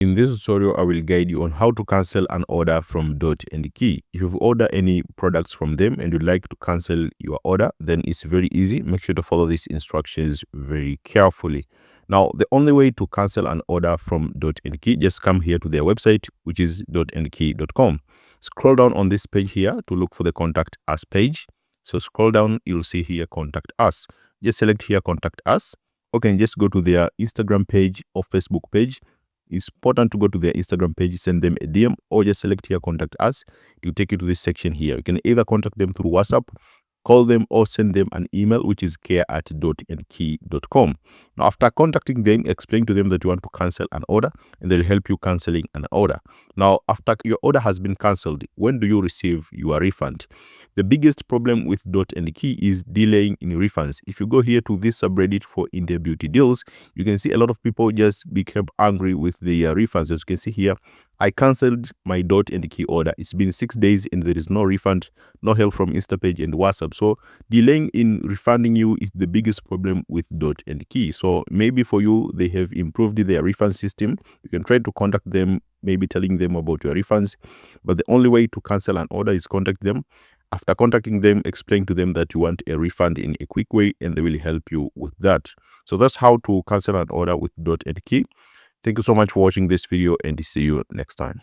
In this tutorial, I will guide you on how to cancel an order from Dot and Key. If you've ordered any products from them and you'd like to cancel your order, then it's very easy. Make sure to follow these instructions very carefully. Now, the only way to cancel an order from Dot and Key, just come here to their website, which is dotandkey.com. Scroll down on this page here to look for the Contact Us page. So scroll down, you'll see here Contact Us. Just select here Contact Us. Okay, and just go to their Instagram page or Facebook page. It's important to go to their Instagram page, send them a DM, or just select here Contact Us. It will take you to this section here. You can either contact them through WhatsApp, call them, or send them an email, which is care@dotandkey.com. Now, after contacting them, explain to them that you want to cancel an order, and they'll help you canceling an order. Now, after your order has been cancelled, when do you receive your refund? The biggest problem with Dot and Key is delaying in refunds. If you go here to this subreddit for India beauty deals, you can see a lot of people just become angry with the refunds. As you can see here, I cancelled my Dot and Key order. It's been 6 days and there is no refund, no help from Instapage and WhatsApp. So delaying in refunding you is the biggest problem with Dot and Key. So maybe for you, they have improved their refund system. You can try to contact them, maybe telling them about your refunds. But the only way to cancel an order is contact them. After contacting them, explain to them that you want a refund in a quick way and they will help you with that. So that's how to cancel an order with Dot and Key. Thank you so much for watching this video and see you next time.